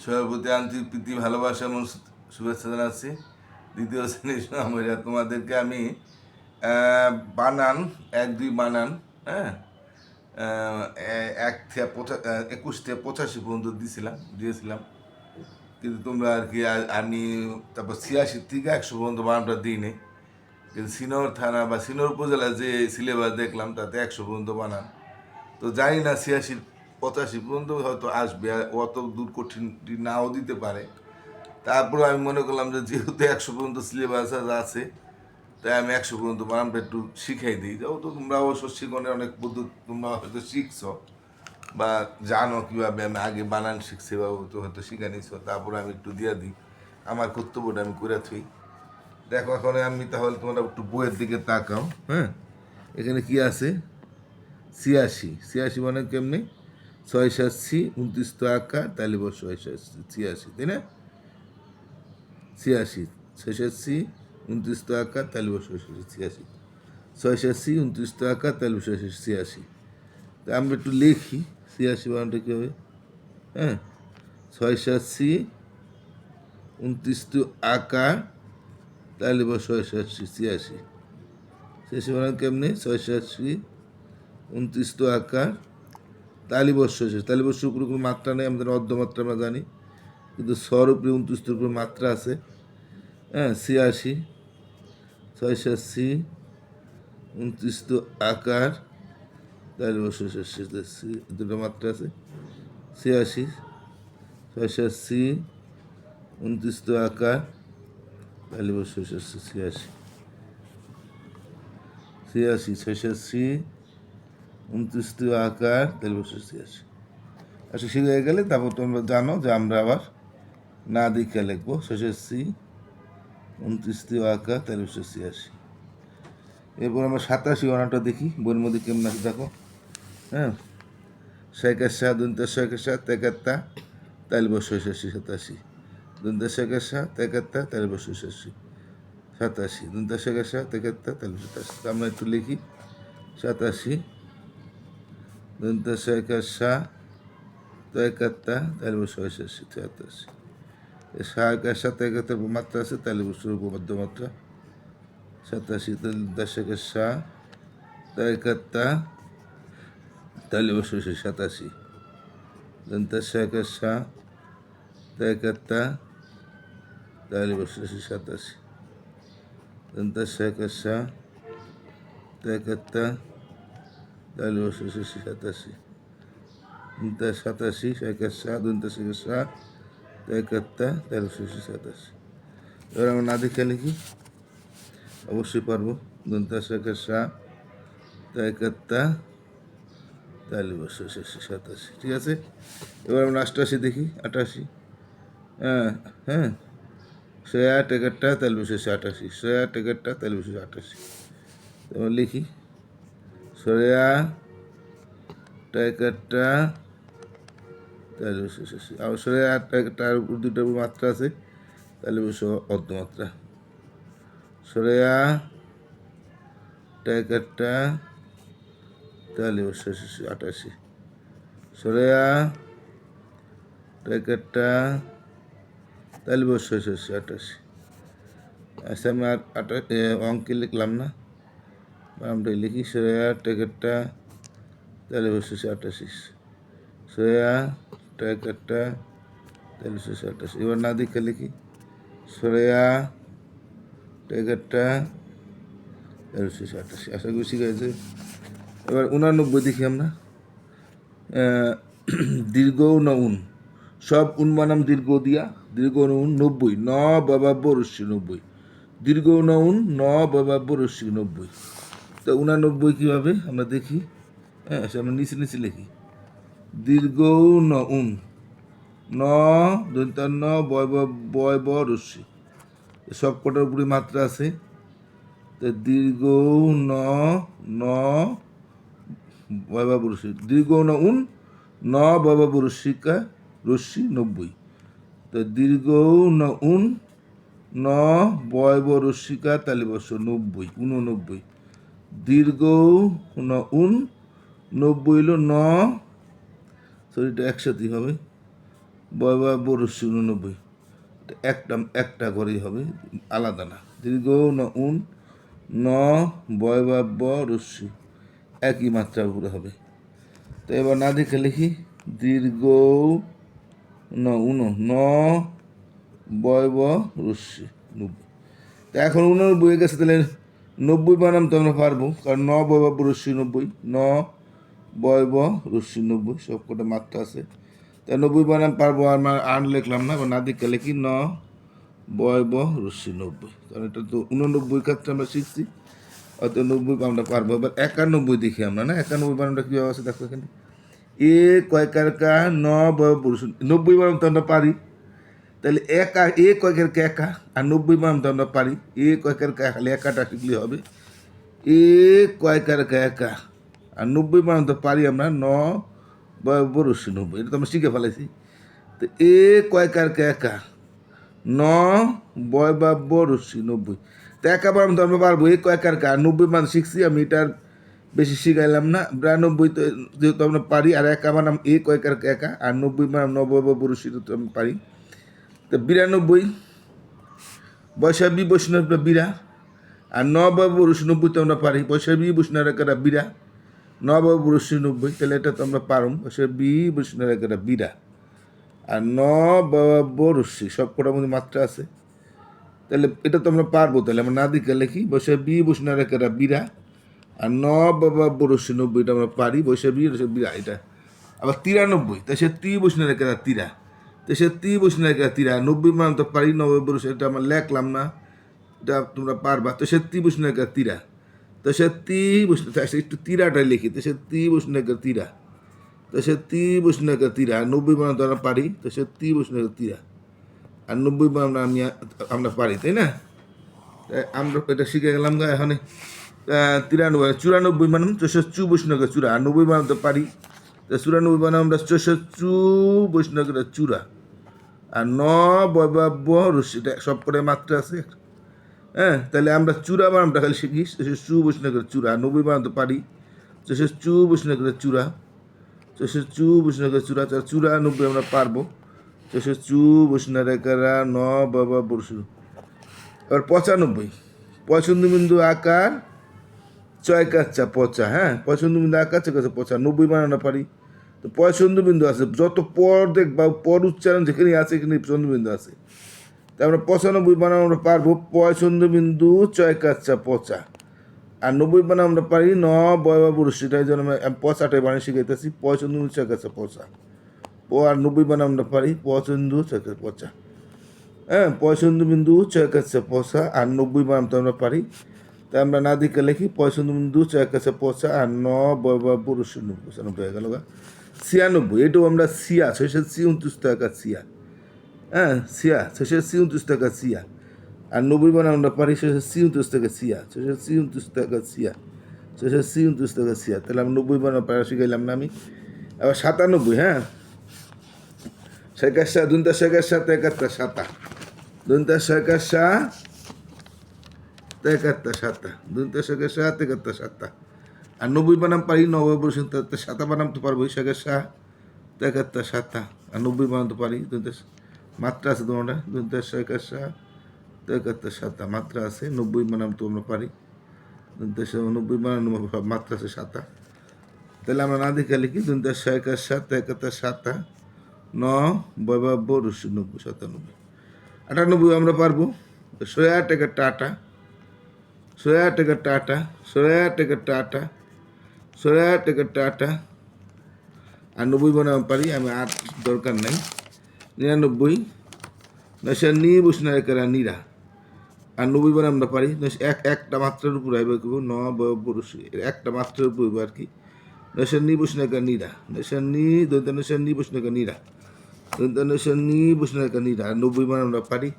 সবার প্রতি আন্তরিক প্রীতি ভালোবাসা এবং শুভেচ্ছা জানাচ্ছি। দ্বিতীয় শ্রেণীর আমরা তোমাদেরকে আমি বানান 1-2 বানান, হ্যাঁ, 21 থেকে 85 পর্যন্ত দিয়েছিলাম, কিন্তু তোমরা আর কি আমি তারপর 86 থেকে 100 পর্যন্ত বানানটা দিই নি। কিন্তু সিনোর থানা বা সিনোর উপজেলার যে সিলেবাস দেখলাম তাতে 100 পর্যন্ত বানান। তো জানি না 86-85 পর্যন্ত হয়তো আসবে, অত দূর কঠিন নাও দিতে পারে। তারপর আমি মনে করলাম যে যেহেতু 100 পর্যন্ত সিলেবাস আছে, তাই আমি 100 পর্যন্ত বানানটা একটু শিখাই দিই। যেহেতু তোমরা অবশ্য শিখনের অনেক পদ্ধতি তোমরা হয়তো শিখছো বা জানো কীভাবে আমি আগে বানান শিখছি বা তো হয়তো শিখে নিছো, তারপরে আমি একটু দিয়ে দিই, আমার কর্তব্যটা আমি করে থই। দেখো এখন আমি তাহলে তোমরা একটু বইয়ের দিকে তাকাও, হ্যাঁ, এখানে কি আছে? 86 মানে কেমনি? 6-7 29 তো আঁকা, তাহলে বস 86, তাই না? 86 6-7 29 তো আঁকা, তাহলে বস 86, 6-7 29 তো আঁকা, তাহলে বস 86। তা আমরা একটু লিখি 86 বানানটা কী হবে? হ্যাঁ, 6-7 29 তো আঁকা, তাহলে বস 86 86 বানান কেমনি? 6-7 29 তো আঁকা, তালিবস্য শেষ। তালিবস্যর উপরে কোনো মাত্রা নেই, আমাদের অর্ধমাত্রা আমরা জানি, কিন্তু স্বর উপরে 29 উপরে মাত্রা আছে। হ্যাঁ, 86 6-7 29 তো আকার, তালিবস্য শেষ, দুটো মাত্রা আছে। 86 6-7 29 তো আকার, তালিবস্য শেষ 86 6-7 29 তো আকার, তালিবস্য 86। আচ্ছা, শিখে হয়ে গেলে তারপর তোমরা জানো যে আমরা আবার না দেখে লিখবো 6-7 29 আঁকা, তাহলে 86। এরপর আমরা 87 অনাটা দেখি বইয়ের মধ্যে কেমন আছে দেখো। হ্যাঁ, 6-7 দন্তাস 73 তাহলে 86 দন্তাস তাহলে 86 দন্তাস 73 তাহলে 87। আমরা একটু লিখি 87 দন্তাস 73 তাহলে 86 83। 6-7 মাত্রা আছে, তাহলে উপমধ্য মাত্রা 87 দন্তাস তাহলে 87 দন্তাস 73 তাহলে 87 দন্তাস 73 তাহলে 87 দন্তাস 87 দন্তাস 73 তাহলে 87। এবার আমরা না দেখে লিখি, অবশ্যই পারবো। দন্তাস 73 তাহলে 87, ঠিক আছে। এবার আমরা 88 দেখি, 88। হ্যাঁ হ্যাঁ, 6-8 তাহলে 88, 6-8 তাহলে 88। এবার লিখি 6-8 তাহলে 86। আবার 6-8 দুটো মাত্রা আছে, তাহলে অর্ধমাত্রা 6-8 তাহলে 88, 6-8 তাহলে 88। আচ্ছা, আমি আর অঙ্কে লিখলাম না, আমরা লিখি 6-8 তাহলে 88, 6-8 তাহলে 88। এবার না দেখে লিখি 6-8 তাহলে 88। আশা করি শিখে গেছে। এবার 89 দেখি আমরা। দীর্ঘ ন উন, সব উন্মানাম দীর্ঘ দিয়া, দীর্ঘ ন উন 90, ন ববাব্য রশ্মি 90, দীর্ঘ ন উন ন ববাব্য রশ্মি 90। তো 89 কীভাবে আমরা দেখি? হ্যাঁ, আমরা নিচে লিখি দীর্ঘ ন উন, ন দন্তান্ন বয় ব রশ্মি, সব কটার উপরে মাত্রা আছে। তো দীর্ঘ ন ন বয়বাবু রশ্মি, দীর্ঘ ন উন ন বয়বাবু রশ্মিকা রশ্মি 90। তো দীর্ঘ ন উন ন বয়ব রশ্মিকা তাহলে 90, 89। দীর্ঘ ন উন 90 হলো ন, সরি এটা একসাথেই হবে, বয় বাব্য রস্যি 89, একটা একটা করেই হবে, আলাদা না। দীর্ঘ ন উন ন বয় বাব্য রস্যি একই মাত্রার উপরে হবে। তো এবার না দেখে লিখি দীর্ঘ ন উন ন বয় ব রস্যি 90। তো এখন 89 হয়ে গেছে, তাহলে 90 বানাম তো আমরা পারবো, কারণ ন বয় বাব্য রস্যি 90, ন বয় ব রস্যি 90 সব কটা মাত্রা আছে। তাই 90 বানাম পারবো, আমার আর লিখলাম না, এবার না দেখে লিখি ন বয় ব রস্যি 90, কারণ এটা তো 89 ক্ষেত্রে আমরা শিখছি, হয়তো 90 আমরা পারবো। এবার 91 দেখি আমরা, না 91 বানামটা কীভাবে আছে দেখো এখানে, এ কয়কার কা ন বয় ব রস্যি 90 বানাম তো আমরা পারি, তাহলে একা এ কয়কের কে একা, আর 90 বানাম তো আমরা পারি, এ কয়কের কা খালি একাটা শিখলে হবে, এ কয়কার কা একা, আর 90 বানাম তো পারি আমরা, ন বয় ব রস্যি 90, এটা তো আমরা শিখে ফেলাইছি। তো এ কয়কার কে একা, ন বয় বাব্য রস্যি 90, তো একা বানাম তো আমরা পারবো, এ কয়কার কা, 90 মান শিখছি আমি, এটার বেশি শিখাইলাম না। 92 তো যেহেতু আমরা পারি, আর একা বানাম এ কয়কার কে একা, আর 90 বানাম ন বয় বাব্য রস্যি তো আমি পারি। তো 92 বৈশাখী বৈষ্ণবটা বিরা, আর ন বয় রস্যি 90 তো আমরা পারি, বৈশাখী বৈষ্ণবের একটা বিরা, ন বয় রস্যি 90, তাহলে এটা তো আমরা পারম, বৈশাখী বৈষ্ণবের একটা বিরা, আর ন বয় রস্যি সব কটার মধ্যে মাত্রা আছে, তাহলে এটা তো আমরা পারবো। তাহলে আমরা না দিকে লিখি বৈশাখী বৈষ্ণবের একটা বিরা, আর ন বয় রস্যি 90 এটা আমরা পারি, বৈশাখী বিরা এটা। আবার 93 তাই সে বৈষ্ণবের একটা তিরা, তো সে বৈষ্ণবের একটা তিরা 90 মান তো পারি, 90 বরস এটা আমরা লেখলাম না, এটা তোমরা পারবা। তো সে বৈষ্ণবের একটা তিরা, তো সে বৈষ্ণব একটু তিরাটাই লিখি, তো সে বৈষ্ণবের একটা তিরা, তো সে বৈষ্ণবের একটা তিরা, 90 মান তো আমরা পারি, তো সে বৈষ্ণবের তিরা, আর 90 মান আমরা পারি, তাই না? আমরা এটা শিখে গেলাম গা। এখন 93 94 বানাম 64 বৈষ্ণবের চূড়া, আর 90 বানাম তো পারি, তো 94 বানাম আমরা 64 বৈষ্ণবের চূড়া, আর ন বয় বাব্য রস্যি এটা সব করে মাত্রা আছে। হ্যাঁ, তাহলে আমরা চূড়া বানামটা খালি শিখি, 64 বৈষ্ণবের চূড়া, 90 বানাম তো পারি, 64 বৈষ্ণবের চূড়া, 64 বৈষ্ণবের চূড়া, চূড়া 90 আমরা পারবো, 64 বৈষ্ণবের ন বয় বাব্য রস্যি। এবার 95 পছন্দ বিন্দু আকার ছয় কাচ্চা পচা, হ্যাঁ 95 বিন্দু আকার ছয় কাচ্চা পচা, 90 বানানো পারি। তো পছন্দ বিন্দু আছে, যত পর দেখবা পর উচ্চারণ যেখানে আছে এখানে পছন্দ বিন্দু আছে, তাই আমরা 95 বানানো আমরা পারবো, পছন্দ বিন্দু ছয় কাচ্চা পচা, আর 90 বানানো আমরা পারি, ন বয় বাব্য রস্যি, তাই জন্য আমি পচাটাই বানিয়ে শিখাইতেছি, পছন্দ বিন্দু ছয় কাচ্চা পচা, আর 90 বানানো আমরা পারি, পছন্দ ছয় কাচ্চা পচা, হ্যাঁ পছন্দ বিন্দু ছয় কাছে পচা, আর 90 বানাম তো আমরা পারি, তাই আমরা না দিকে লিখি পছন্দ বিন্দু ছয় কাছে পচা, আর ন বয় বাব্য রস্যি 90, 90 হয়ে গেল গা। 96 এটাও আমরা সিয়া 629 টাকা সিয়া, হ্যাঁ সিয়া 629 টাকা সিয়া, আর 90 বানাম আমরা পারি 629 টাকা সিয়া, 629 টাকা সিয়া, 629 টাকা সিয়া, তাহলে আমরা 90 বানাম পারা শিখাইলাম না আমি। আবার 97, হ্যাঁ শেখার দুনটা শেখার সাথে একাত্তর সাতা, দুনটা শেখার সাথে একাত্তর সাতা, দুনটা শেখার সাথে একাত্তর সাতা, আর 90 বানাম পারি, 90 সাতা বানাম তো পারবো, শেখার সাথে একাত্তর সাতা, আর 90 বানাম তো পারি, দুনটা মাত্রা আছে তোমরা, দুনটা শেখার সাথে একাত্তর সাতা মাত্রা আছে, 90 বানাম তো আমরা পারি, দুনটা 90 বানাম মাত্রা আছে সাতা, তাহলে আমরা না দেখে লিখি দুনটা শেখার সাথে একাত্তর সাতা, ন বয় বাব্য রস্যি 90, 97। 98 আমরা পারবো, 108 টাকা টাটা, 108 টাকা টাটা, 108 টাকা টাটা, 108 টাকা টাটা, আর 90 বানাম পারি, আমি আর দরকার নাই। 99 নয়শা নি বৈষ্ণবের করা নিরা, আর 90 বানাম আমরা পারি, একটা মাত্রার উপর আইব কেবল, ন বয় বাব্য রস্যি একটা মাত্রার উপর হইব আর কি, নয়শা নি বৈষ্ণবের করা নিরা, নয়শা নি দৈন্ত নয়শা নি বৈষ্ণবের করা নিরা, নি বৈষ্ণবের করা নিরা, 90 বানাম আমরা পারি,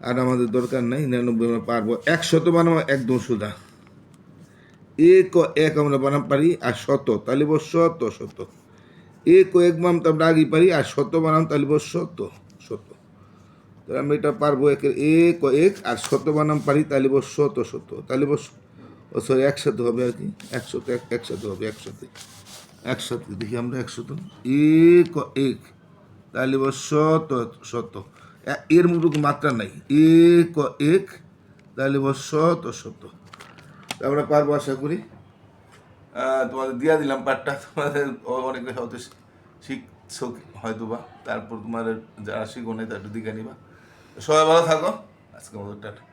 আর আমাদের দরকার নাই। 99 আমরা পারবো। 100 বানাম একদম সোজা, এক আমরা বানাম পারি, আর 100 তাহলে বস 100 100, এক বানাম তো আমরা আগেই পারি, আর 100 বানাম তাহলে বস 100 100, তাহলে আমরা এটা পারবো, এক আর 100 বানাম পারি, তাহলে বস 100 100, তাহলে বস সরি একসাথে হবে আর কি, 100 একসাথে হবে, একসাথে একসাথে দেখি আমরা 100 এক তাহলে লিখব শত শত। এর মূলক মাত্রা নাই, এক এক, তাহলে লিখব শত শত। আমরা পারবো আশা করি। তোমাদের দিয়া দিলাম পাঠটা, তোমাদের অনেকে হয়তো শিখছো হয়তো বা, তারপর তোমার যারা শিখো নাই তার একটু দিকে নিবা। সবাই ভালো থাকো, আজকে আমাদের টাটা।